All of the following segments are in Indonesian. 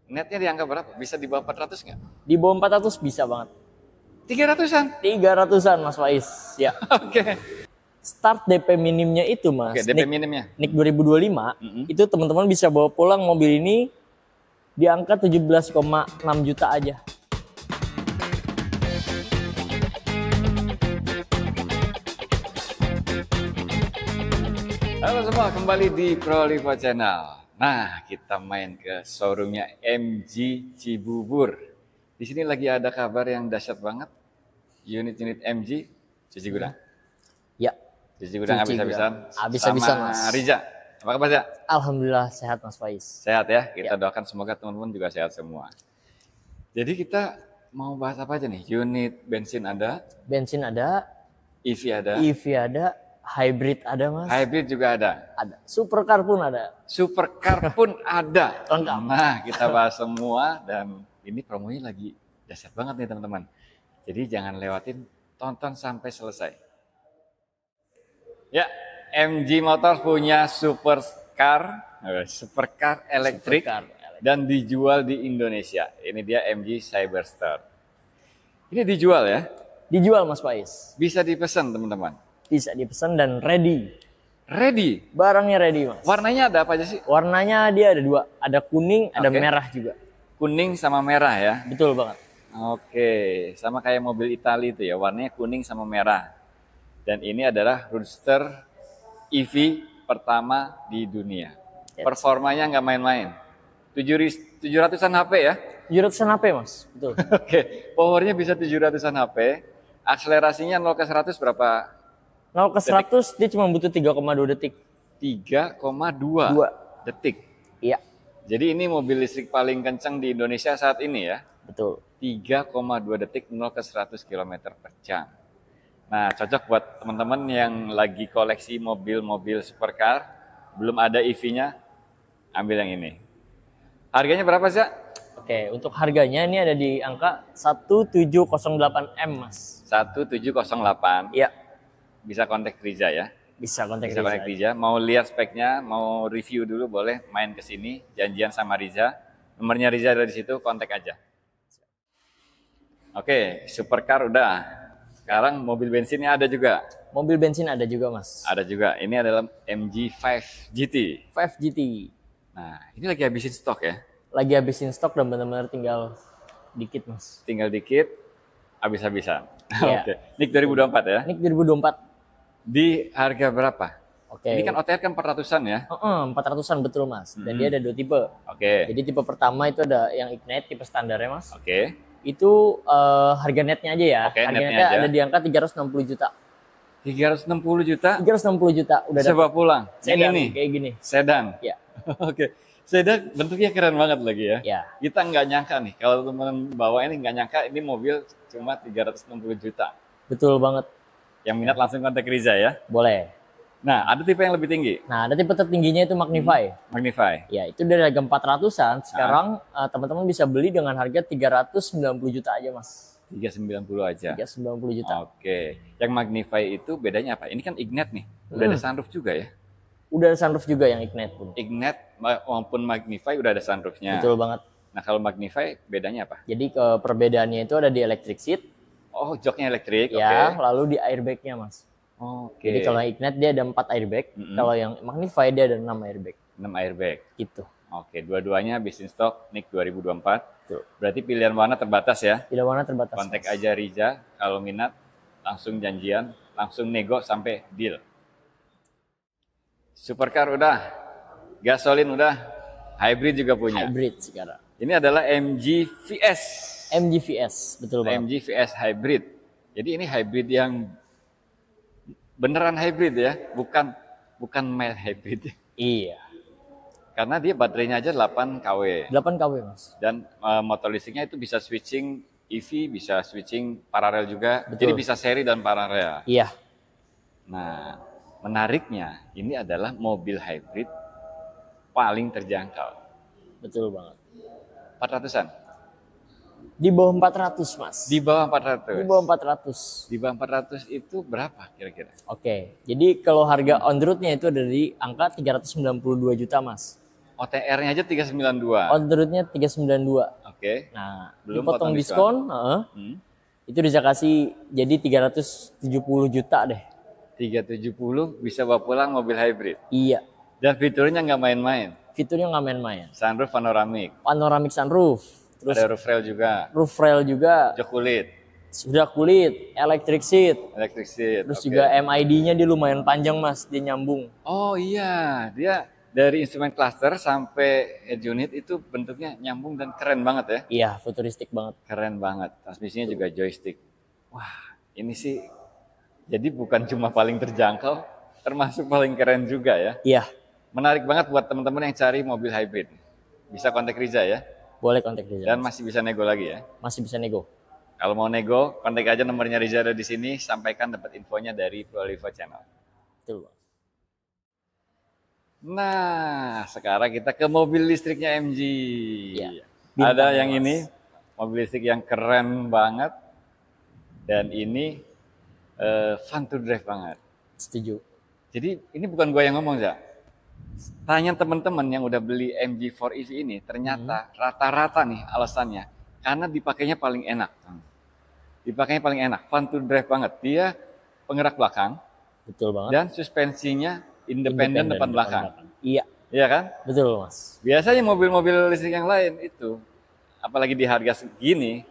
Netnya di angka berapa? Bisa di bawah 400 nggak? Di bawah 400 bisa banget. 300-an? 300-an Mas Faiz. Ya. Oke. Start DP minimnya itu Mas. Oke, DP minimnya. NIK 2025 itu teman-teman bisa bawa pulang mobil ini di angka 17,6 juta aja. Halo semua, kembali di Prolivo Channel. Nah, kita main ke showroomnya MG Cibubur. Di sini lagi ada kabar yang dahsyat banget. Unit-unit MG cuci gudang. Ya. Cuci gudang habis-habisan. Habis-habisan Mas. Riza. Apa kabar, Riza? Alhamdulillah sehat Mas Faiz. Sehat ya. Kita doakan semoga teman-teman juga sehat semua. Jadi kita mau bahas apa aja nih? Unit bensin ada, Bensin ada, EV ada, EV ada, hybrid ada Mas. hybrid juga ada. Ada. Supercar pun ada. Supercar pun ada. Lengkap. Nah, kita bahas semua dan ini promonya lagi dahsyat banget nih teman-teman. Jadi jangan lewatin, tonton sampai selesai. Ya, MG Motor punya supercar elektrik dan dijual di Indonesia. Ini dia MG Cyberster. Ini dijual ya? Dijual Mas Faiz. Bisa dipesan teman-teman. Bisa dipesan dan ready. Ready. Barangnya ready Mas. Warnanya ada apa aja sih? Warnanya dia ada dua. Ada kuning, ada Oke. merah juga. Kuning sama merah ya? Betul banget. Oke, sama kayak mobil Italia itu ya, warnanya kuning sama merah. Dan ini adalah Roadster EV pertama di dunia. Yes. Performanya nggak main-main. 700-an HP ya? 700-an HP Mas. Betul. Oke, powernya bisa 700-an HP. Akselerasinya 0 ke 100 berapa? 0 ke 100 dia cuma butuh 3,2 detik. 3,2 detik. Iya, Jadi ini mobil listrik paling kencang di Indonesia saat ini ya. betul. 3,2 detik 0 ke 100 km per jam. Nah, cocok buat teman-teman yang lagi koleksi mobil-mobil supercar, belum ada EV-nya, ambil yang ini. Harganya berapa sih? Oke, untuk harganya ini ada di angka 1708M Mas. 1708. Iya, Bisa kontak Riza ya. bisa kontak Bisa kontak Riza. Mau lihat speknya, mau review dulu boleh main ke sini, janjian sama Riza. Nomornya Riza ada di situ, kontak aja. Oke, supercar udah. Sekarang mobil bensinnya ada juga. Mobil bensin ada juga Mas. Ada juga. Ini adalah MG5 GT. 5 GT. Nah, ini lagi habisin stok ya. Lagi habisin stok dan benar-benar tinggal dikit Mas. Tinggal dikit, habis-habisan. Iya. Oke. NIK 2024 ya. Ini 2024. Di harga berapa? Oke. Ini kan OTR kan 400-an ya. 400-an betul Mas. Dan dia ada dua tipe. Oke. Jadi tipe pertama itu ada yang Ignite, tipe standarnya Mas. Oke. Itu harga netnya aja ya. Oke, harga netnya netnya aja. ada di angka 360 juta. 360 juta 360 juta udah bisa dapat bawa pulang. sedan Ini kayak gini. sedan. Ya. Oke. Sedan bentuknya keren banget lagi ya. Ya. Kita nggak nyangka nih, kalau teman-teman bawa ini nggak nyangka ini mobil cuma 360 juta. Betul banget. Yang minat langsung kontak Riza ya. Boleh. Nah, ada tipe yang lebih tinggi, Nah, ada tipe tertingginya itu Magnify. Magnify. Ya, itu dari harga 400-an. Sekarang teman-teman bisa beli dengan harga 390 juta aja, Mas. 390 aja. 390 juta. Oke. Yang Magnify itu bedanya apa? Ini kan Ignite nih. Udah ada sunroof juga ya. Udah ada sunroof juga yang Ignite pun. Ignite maupun Magnify udah ada sunroofnya. Betul banget. Nah, kalau Magnify bedanya apa? Jadi perbedaannya itu ada di electric seat, Oh, joknya elektrik. ya, Oke. lalu di airbagnya, Mas. Oke. Jadi kalau yang Ignite dia ada 4 airbag, kalau yang Magnify dia ada 6 airbag. 6 airbag. Gitu. Oke, dua-duanya bisnis stock NIK 2024. Tuh. Berarti pilihan warna terbatas ya. Tidak warna terbatas. Kontak Mas. aja Riza kalau minat, langsung janjian, langsung nego sampai deal. Supercar udah, gasolin udah, hybrid juga punya. Hybrid sekarang. Ini adalah MG VS. MG VS, betul banget. MG VS hybrid. Jadi ini hybrid yang beneran hybrid ya, bukan mild hybrid. Iya. Karena dia baterainya aja 8 kW. 8 kW, Mas. Dan motor listriknya itu bisa switching EV, bisa switching paralel juga. Betul. Jadi bisa seri dan paralel. Iya. Nah, menariknya ini adalah mobil hybrid paling terjangkau. Betul banget. 400-an. Di bawah 400, Mas. Di bawah 400. Di bawah 400. Di bawah 400 itu berapa kira-kira? Oke. Jadi kalau harga on the road-nya itu ada di angka 392 juta, Mas. OTR-nya aja 392. On the road-nya 392. Oke. Nah, Belum dipotong potong diskon, itu bisa kasih jadi 370 juta deh. 370 bisa bawa pulang mobil hybrid. Iya. Dan fiturnya nggak main-main. Fiturnya nggak main-main. Sunroof panoramik. Panoramic sunroof. Terus ada roof rail juga. Roof rail juga. Jok kulit. Sudah kulit, electric seat. Electric seat. Terus juga MID-nya dia lumayan panjang Mas, dia nyambung. Oh iya, dia dari instrumen cluster sampai head unit itu bentuknya nyambung dan keren banget ya. Iya, futuristik banget. Keren banget. Transmisinya juga joystick. Wah, ini sih jadi bukan cuma paling terjangkau, termasuk paling keren juga ya. Iya. Menarik banget buat teman-teman yang cari mobil hybrid. Bisa kontak Riza ya. Boleh kontak Riza. Dan masih bisa nego lagi ya. Masih bisa nego. Kalau mau nego, kontak aja nomornya Riza ada di sini. Sampaikan dapat infonya dari Prolivo Channel. Betul. Nah, sekarang kita ke mobil listriknya MG. Ya, ada yang ini, mobil listrik yang keren banget. Dan ini fun to drive banget. Setuju. Jadi ini bukan gua yang ngomong, Za. Tanya teman-teman yang udah beli MG4 EV ini, ternyata rata-rata nih alasannya karena dipakainya paling enak. Dipakainya paling enak, fun to drive banget. Dia penggerak belakang. Betul banget. Dan suspensinya independen depan belakang. Iya. Iya kan? Betul, Mas. Biasanya mobil-mobil listrik yang lain itu, apalagi di harga segini,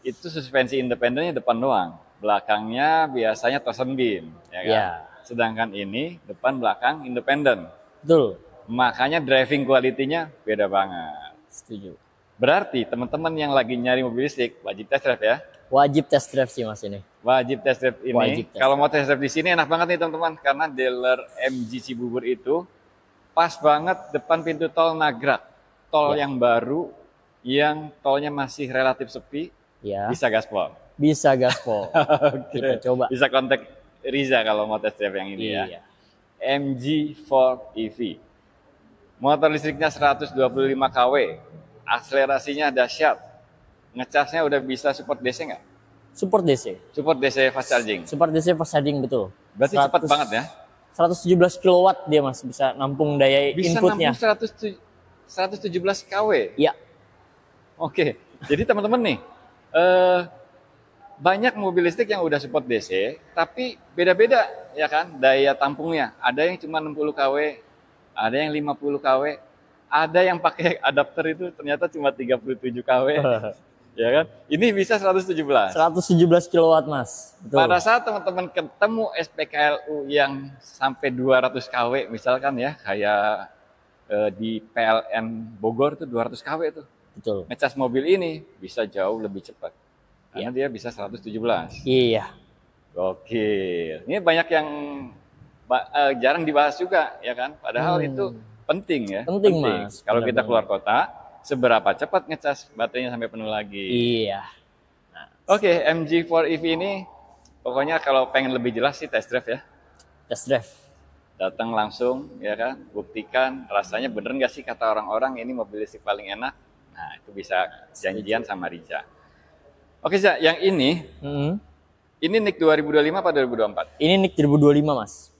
itu suspensi independennya depan doang. Belakangnya biasanya torsion beam, ya kan? Iya. Sedangkan ini depan belakang independen. Betul. Makanya driving quality-nya beda banget. Setuju. Berarti teman-teman yang lagi nyari mobil listrik wajib test drive ya. Wajib test drive sih Mas ini. Wajib test drive ini. Wajib test Kalau mau test drive di sini enak banget nih teman-teman karena dealer MG Cibubur itu pas banget depan pintu tol Nagrak. Tol yang baru yang tolnya masih relatif sepi. Ya. Bisa gaspol. Bisa gaspol. Oke. Kita coba. Bisa kontak Riza kalau mau test drive yang ini ya. MG4 EV. Motor listriknya 125 kW. Akselerasinya dahsyat. Ngecasnya udah bisa support DC nggak? Support DC. Support DC fast charging. Support DC fast charging betul. Berarti cepat banget ya. 117 kW dia Mas bisa nampung daya bisa inputnya. Bisa nampung 117 kW. Iya. Oke. Jadi teman-teman nih, banyak mobil listrik yang udah support DC, tapi beda-beda ya kan daya tampungnya. Ada yang cuma 60 kW, ada yang 50 kW, ada yang pakai adapter itu ternyata cuma 37 kW. Ya kan? Ini bisa 117. 117 kW, Mas. Betul. Pada saat teman-teman ketemu SPKLU yang sampai 200 kW misalkan ya, kayak di PLN Bogor tuh 200 kW tuh. Betul. Ngecas mobil ini bisa jauh lebih cepat. Karena dia bisa 117. Iya. Gokil. Ini banyak yang jarang dibahas juga ya kan? Padahal itu penting ya. Penting. Mas. Kalau kita keluar kota, seberapa cepat ngecas baterainya sampai penuh lagi. Iya. Nah. Oke, MG4 EV ini pokoknya kalau pengen lebih jelas sih test drive ya. Test drive. Datang langsung ya kan, buktikan rasanya bener nggak sih kata orang-orang ini mobil listrik paling enak. Nah, itu bisa janjian sama Riza. Oke, Za, yang ini NIK 2025 apa 2024? Ini NIK 2025, Mas.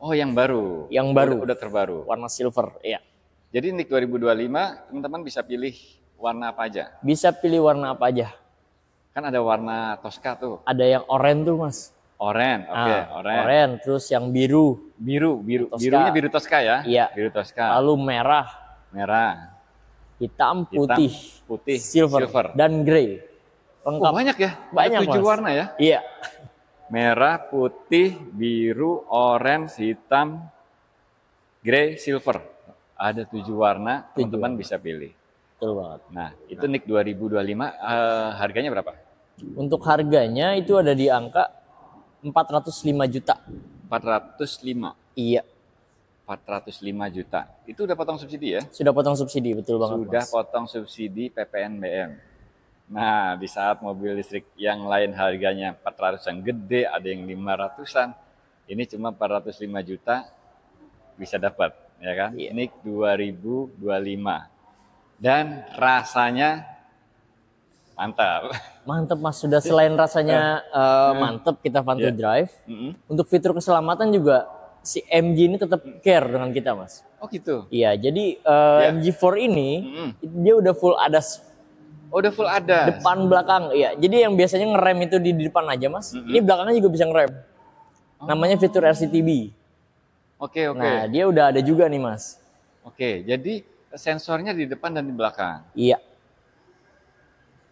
Oh, yang baru. Yang baru. Udah terbaru. Warna silver, iya. Jadi NIK 2025, teman-teman bisa pilih warna apa aja? Bisa pilih warna apa aja. Kan ada warna Tosca tuh. Ada yang oranye tuh, Mas. Oranye, oke, oranye. Oranye, terus yang biru. Birunya biru Tosca ya? Iya. Biru Tosca. Lalu merah. Hitam, putih, silver, dan grey. Lengkap. Oh, banyak ya? Banyak, ada 7 Mas. warna ya? Iya. Merah, putih, biru, orange, hitam, grey, silver. Ada 7 warna, teman-teman bisa pilih. Betul banget. Nah, itu NIK 2025, harganya berapa? Untuk harganya itu ada di angka 405 juta. 405? Iya. 405 juta. Itu udah potong subsidi ya? Sudah potong subsidi, betul banget. Sudah Mas. potong subsidi PPNBM. Nah, di saat mobil listrik yang lain harganya 400-an gede, ada yang 500-an. Ini cuma 405 juta bisa dapat, ya kan? Iya. NIK 2025. Dan rasanya mantap. Mantap, Mas. Sudah selain rasanya mantap kita Vanto Drive. Untuk fitur keselamatan juga si MG ini tetap care dengan kita, Mas. Oh gitu. Iya, jadi Ya. MG4 ini dia udah full ADAS Oh, udah full ada. depan belakang. Iya, jadi yang biasanya ngerem itu di depan aja mas, ini belakangnya juga bisa ngerem. Namanya fitur RCTB. Oke, oke. Nah, dia udah ada juga nih mas. Oke, jadi sensornya di depan dan di belakang. Iya,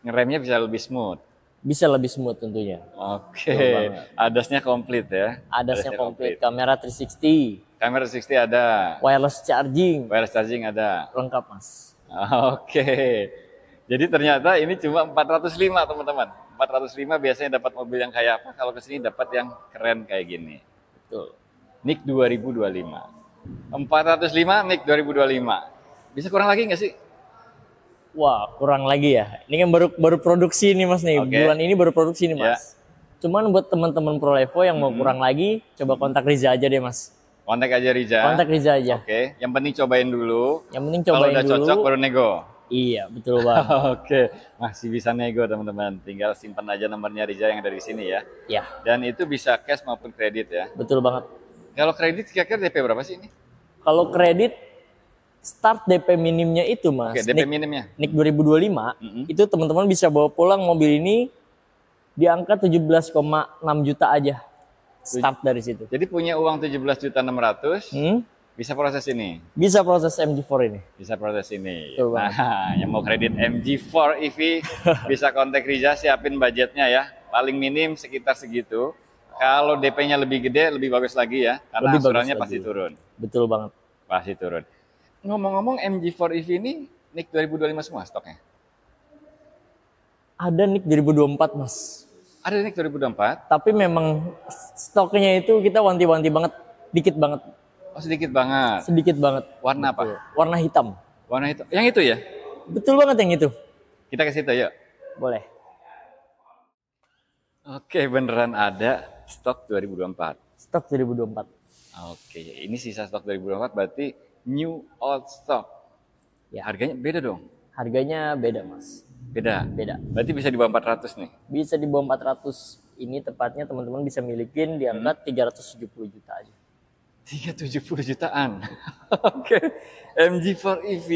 Ngeremnya bisa lebih smooth. bisa lebih smooth tentunya. Oke, Betul banget. ADAS-nya komplit ya. ADAS-nya komplit, kamera 360, Kamera 360 ada, wireless charging, wireless charging ada. lengkap mas. Oke. Jadi ternyata ini cuma 405 teman-teman. 405 biasanya dapat mobil yang kayak apa? Kalau kesini dapat yang keren kayak gini. Betul. NIK 2025. 405 NIK 2025. Bisa kurang lagi nggak sih? Wah, kurang lagi ya. Ini kan baru produksi nih mas nih. Oke. Bulan ini baru produksi nih mas. Cuman buat teman-teman Prolevo yang mau kurang lagi, coba kontak Riza aja deh mas. Kontak aja Riza. Kontak Riza aja. Oke, yang penting cobain dulu. Yang penting Kalau cobain udah dulu. cocok baru nego. Iya, betul banget. Oke, masih bisa nego teman-teman. Tinggal simpan aja nomornya Riza yang dari sini ya. Ya, Dan itu bisa cash maupun kredit ya. betul banget. Kalau kredit kira-kira DP berapa sih ini? Kalau kredit start DP minimnya itu mas, Oke, DP minimnya. NIK 2025, itu teman-teman bisa bawa pulang mobil ini di angka 17,6 juta aja. Start dari situ. Jadi punya uang 17.600.000, bisa proses ini. Bisa proses MG4 ini. Bisa proses ini. Betul banget. Nah, yang mau kredit MG4 EV bisa kontak Riza, siapin budgetnya ya. Paling minim sekitar segitu. Kalau DP-nya lebih gede, lebih bagus lagi ya. Karena Lebih bagus asuransinya lagi. pasti turun. Betul banget. Pasti turun. Ngomong-ngomong MG4 EV ini NIK 2025 semua stoknya? Ada NIK 2024 mas. Ada NIK 2024? Tapi memang stoknya itu kita wanti-wanti banget. Dikit banget. Oh, sedikit banget. Sedikit banget. Warna Betul. apa? Warna hitam. Warna itu. Yang itu ya? Betul banget yang itu. Kita ke situ yuk. Boleh. Oke, beneran ada stok 2024. Stok 2024. Oke, ini sisa stok 2024 berarti new old stock. Ya. Harganya beda dong? Harganya beda mas. Beda. Beda. Berarti bisa di bawah 400 nih. Bisa di bawah 400. Ini tepatnya teman-teman bisa milikin di angka 370 juta aja. 370 jutaan. Oke. MG4 EV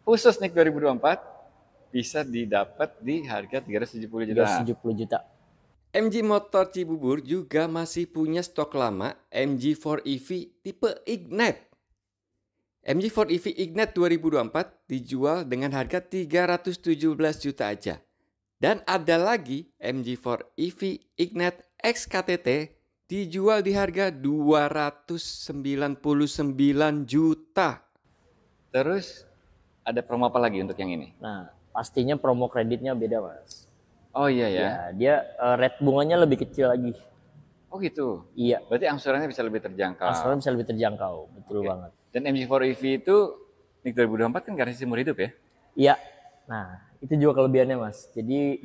khusus NIK 2024 bisa didapat di harga 370 jutaan. 370 juta. MG Motor Cibubur juga masih punya stok lama MG4 EV tipe Ignite. MG4 EV Ignite 2024 dijual dengan harga 317 juta aja. Dan ada lagi MG4 EV Ignite X KTT dijual di harga 299 juta. Terus ada promo apa lagi untuk yang ini? Nah, pastinya promo kreditnya beda mas. Oh iya ya. Ya, dia rate bunganya lebih kecil lagi. Oh gitu. Iya. Berarti angsurannya bisa lebih terjangkau. Angsuran bisa lebih terjangkau, betul Oke. banget. Dan MG4 EV itu NIK 2024 kan garansi seumur hidup ya? Iya. Nah, itu juga kelebihannya mas. Jadi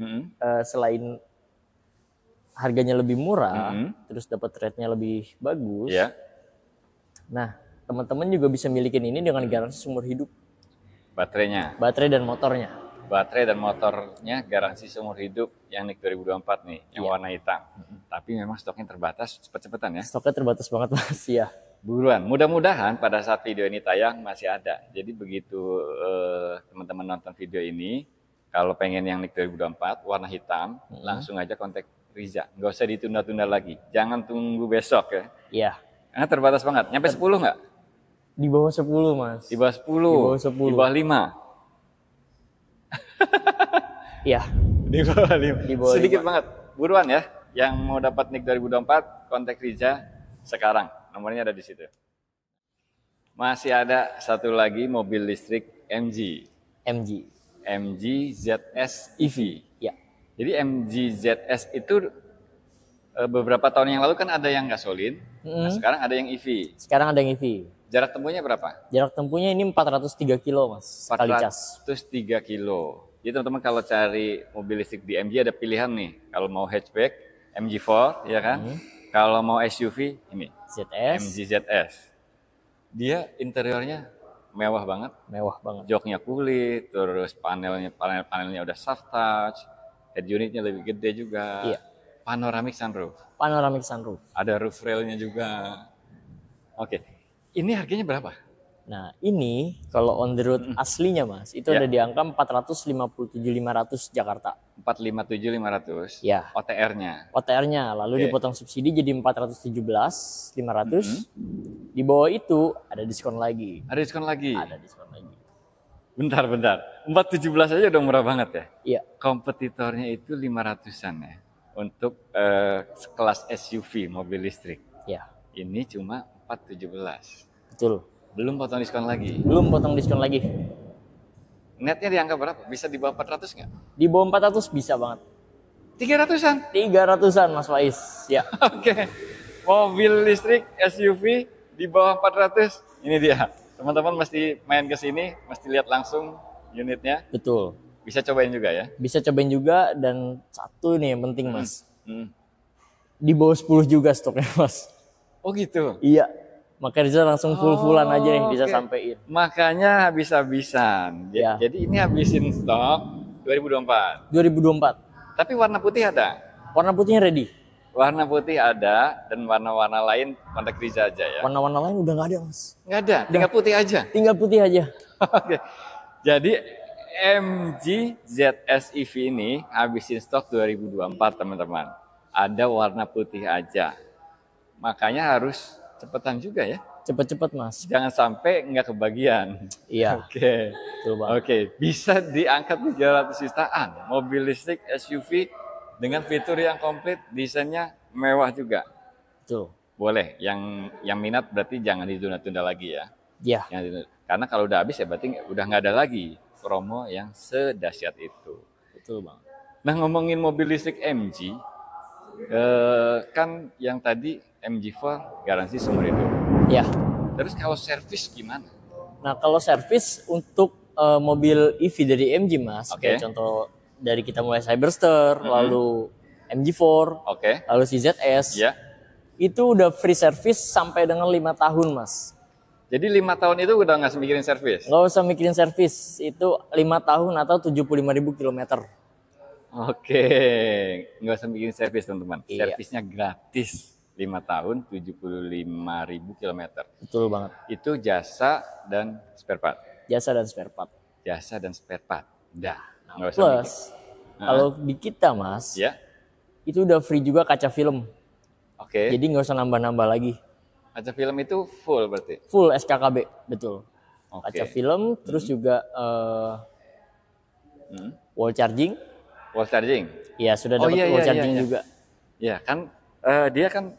selain harganya lebih murah, terus dapat rate-nya lebih bagus. Iya. Nah, teman-teman juga bisa milikin ini dengan garansi seumur hidup, Baterainya. baterai dan motornya. Baterai dan motornya garansi seumur hidup yang NIK 2024 nih, yang warna hitam. Tapi memang stoknya terbatas, cepet-cepetan ya. Stoknya terbatas banget mas, ya. Buruan. Mudah-mudahan pada saat video ini tayang masih ada. Jadi begitu teman-teman nonton video ini, kalau pengen yang NIK 2024 warna hitam, langsung aja kontak Riza. Nggak usah ditunda-tunda lagi. Jangan tunggu besok ya. Iya. Karena terbatas banget. Nyampe 10 nggak? Di bawah 10 mas. Di bawah 10. Di bawah 10. Di bawah 5. Iya. Di bawah 5. Di bawah Sedikit 5. banget. Buruan ya. Yang mau dapat NIK 2024, kontak Riza sekarang. Nomornya ada di situ. Masih ada satu lagi mobil listrik MG. MG. MG ZS EV. Ya. Jadi MG ZS itu beberapa tahun yang lalu kan ada yang gasolin. Nah, sekarang ada yang EV. Sekarang ada yang EV. Jarak tempuhnya berapa? Jarak tempuhnya ini 403 kilo mas, sekali cas. 403 kilo. Jadi teman-teman kalau cari mobil listrik di MG ada pilihan nih. Kalau mau hatchback, MG4, ya kan? Kalau mau SUV, ini. ZS. MG ZS. Dia interiornya mewah banget. Mewah banget. Joknya kulit, terus panelnya udah soft touch, head unitnya lebih gede juga. Iya. Panoramic sunroof. Panoramic sunroof. Ada roof railnya juga. Oke. Ini harganya berapa? Nah, ini kalau on the road aslinya Mas, itu ada di angka 457.500 Jakarta. 457.500. Ya. OTR-nya. OTR-nya, lalu dipotong subsidi jadi 417.500. Di bawah itu ada diskon lagi. Ada diskon lagi? Ada diskon lagi. Bentar. 417 aja udah murah banget ya? Iya. Kompetitornya itu 500-an ya? Untuk kelas SUV mobil listrik. Ya. Ini cuma 417. Betul. Belum potong diskon lagi? Belum potong diskon lagi. Netnya di angka berapa? Bisa di bawah 400 nggak? Di bawah 400 bisa banget. 300-an? 300-an Mas Faiz. Ya. Oke. Mobil listrik SUV di bawah 400. Ini dia. Teman-teman mesti main ke sini, mesti lihat langsung unitnya. Betul. Bisa cobain juga ya? Bisa cobain juga, dan satu nih yang penting Mas. Di bawah 10 juga stoknya Mas. Oh gitu? Iya. Maka Riza langsung full-fullan aja nih bisa sampein. Makanya habis-habisan. Ya. Jadi ini habisin stok 2024. 2024. Tapi warna putih ada. Warna putihnya ready. Warna putih ada, dan warna-warna lain kontak Riza aja ya. Warna-warna lain udah nggak ada Mas. Nggak ada, tinggal putih aja. Tinggal putih aja. Oke. Jadi MG ZS EV ini habisin stok 2024 teman-teman. Ada warna putih aja. Makanya harus cepetan juga ya. Cepet-cepet Mas. Jangan sampai nggak kebagian. Iya. Oke. Betul banget. Oke, bisa diangkat 300 jutaan. Mobil listrik SUV dengan fitur yang komplit, desainnya mewah juga. Betul. Boleh. Yang minat berarti jangan ditunda-tunda lagi ya. Iya. Karena kalau udah habis ya berarti udah nggak ada lagi promo yang sedahsyat itu. Betul Bang. Nah, ngomongin mobil listrik MG, kan yang tadi MG4 garansi seumur hidup. Ya. Terus kalau servis gimana? Nah, kalau servis untuk mobil EV dari MG Mas, kayak contoh dari kita mulai Cyberster, lalu MG4, lalu CZS, itu udah free service sampai dengan 5 tahun Mas. Jadi 5 tahun itu udah nggak mikirin servis? Nggak usah mikirin servis, itu 5 tahun atau 75.000 kilometer. Oke, nggak usah mikirin servis teman-teman. Iya. Servisnya gratis. 5 tahun, 75.000 kilometer. Betul banget. Itu jasa dan spare part. Jasa dan spare part. Jasa dan spare part. Dah, nggak usah Plus, kalau di kita Mas, itu udah free juga kaca film. Oke. Jadi nggak usah nambah-nambah lagi. Kaca film itu full berarti? Full SKKB, betul. Kaca film, terus juga wall charging. Wall charging? Iya, sudah dapat wall charging juga. Iya, kan dia kan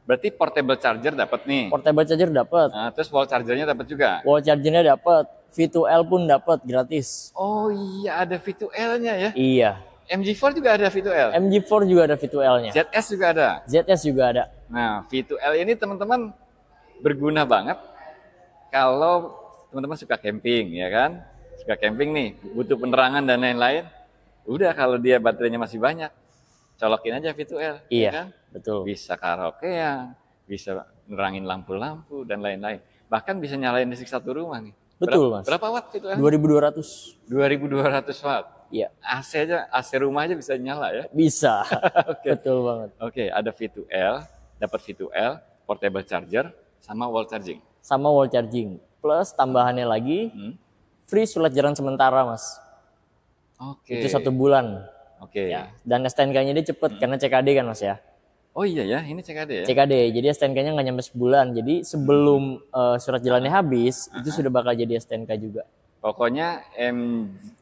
berarti portable charger dapat nih. Portable charger dapat. Nah, terus wall chargernya dapat juga. Wall chargernya dapat. V2L pun dapat gratis. Oh iya, ada V2L-nya ya? Iya. MG4 juga ada V2L? MG4 juga ada V2L-nya. ZS juga ada? ZS juga ada. Nah, V2L ini teman-teman berguna banget kalau teman-teman suka camping, ya kan? Suka camping nih, butuh penerangan dan lain-lain. Udah, kalau dia baterainya masih banyak, colokin aja V2L. Iya, ya kan? betul. Bisa karaokean, bisa nerangin lampu-lampu dan lain-lain. Bahkan bisa nyalain listrik satu rumah nih. Betul, Mas. Berapa watt V2L? 2200. 2200 watt. Iya. AC rumah aja bisa nyala ya? Bisa. Betul banget. Oke, ada V2L, dapat V2L, portable charger, sama wall charging. Sama wall charging. Plus tambahannya lagi, free surat jalan sementara, Mas. Oke. Itu 1 bulan. Oke. Ya. Dan STNK-nya dia cepet, karena CKD kan, Mas ya. Oh iya ya, ini CKD ya? CKD, jadi STNK-nya nggak nyampe sebulan. Jadi sebelum surat jalannya habis, itu sudah bakal jadi STNK juga. Pokoknya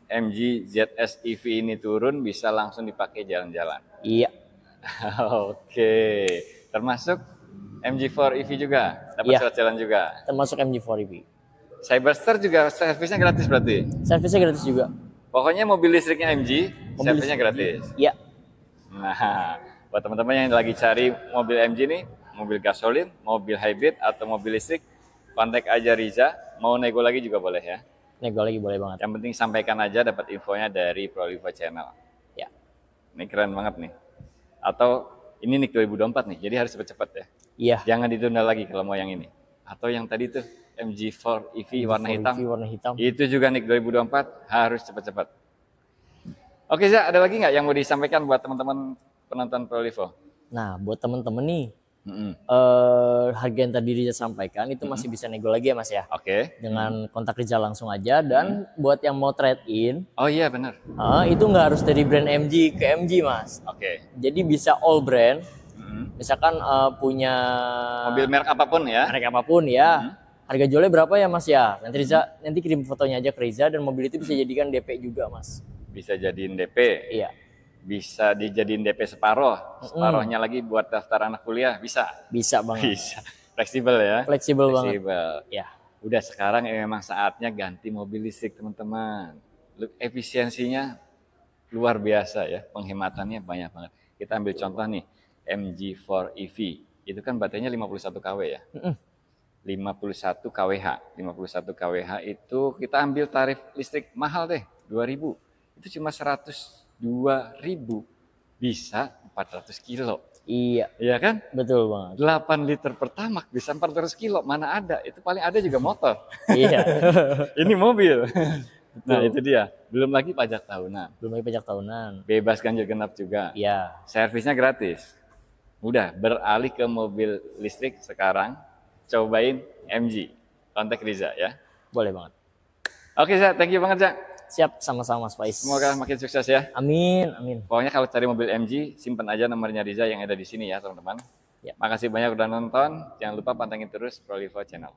MG ZS EV ini turun bisa langsung dipakai jalan-jalan. Iya. Oke. Termasuk MG4 EV juga, dapat surat jalan juga. Termasuk MG4 EV. Cyberster juga servisnya gratis berarti? Servisnya gratis juga. Pokoknya mobil listriknya MG, servisnya gratis. Iya. Nah, buat teman-teman yang lagi cari mobil MG nih, mobil gasolin, mobil hybrid atau mobil listrik, kontak aja Riza. Mau nego lagi juga boleh ya. Nego lagi boleh banget. Yang penting sampaikan aja dapat infonya dari Proliva Channel. Ya. Ini keren banget nih. Atau ini nih 2024 nih, jadi harus cepat-cepat ya. Iya. Jangan ditunda lagi kalau mau yang ini. Atau yang tadi tuh MG4 EV warna hitam. EV warna hitam. Itu juga nih 2024 harus cepat-cepat. Oke, Za, ada lagi nggak yang mau disampaikan buat teman-teman penonton Prolivo? Nah, buat temen-temen nih harga yang tadi Riza sampaikan itu masih bisa nego lagi ya Mas ya. Dengan kontak Riza langsung aja. Dan buat yang mau trade in, oh iya benar, itu nggak harus dari brand MG ke MG Mas. Jadi bisa all brand. Misalkan punya mobil merek apapun ya. Merek apapun ya. Harga jualnya berapa ya Mas ya? Nanti kirim fotonya aja ke Riza, dan mobil itu bisa jadikan DP juga Mas. Bisa jadiin DP. Iya. Bisa dijadiin DP separohnya lagi buat daftar anak kuliah, bisa? Bisa banget. Bisa. Fleksibel ya? Fleksibel banget. Ya. Udah sekarang memang saatnya ganti mobil listrik teman-teman. Efisiensinya luar biasa ya, penghematannya banyak banget. Kita ambil contoh nih, MG4 EV. Itu kan baterainya 51 kW ya? 51 kWh. 51 kWh itu kita ambil tarif listrik mahal deh, 2.000. Itu cuma 102.000, bisa 400 kilo. Iya. Iya kan? Betul banget. 8 liter pertamax bisa 400 kilo. Mana ada? Itu paling ada juga motor. Iya. Ini mobil. Nah itu dia. Belum lagi pajak tahunan. Bebas ganjil genap juga. Iya. Servisnya gratis. Udah, beralih ke mobil listrik sekarang. Cobain MG. Kontak Riza ya. Boleh banget. Oke Zak, thank you banget Zak. Siap, sama-sama Mas Faiz. Semoga makin sukses ya. Amin. Pokoknya kalau cari mobil MG, simpan aja nomornya Riza yang ada di sini ya teman-teman. Makasih banyak udah nonton. Jangan lupa pantengin terus Prolivo Channel.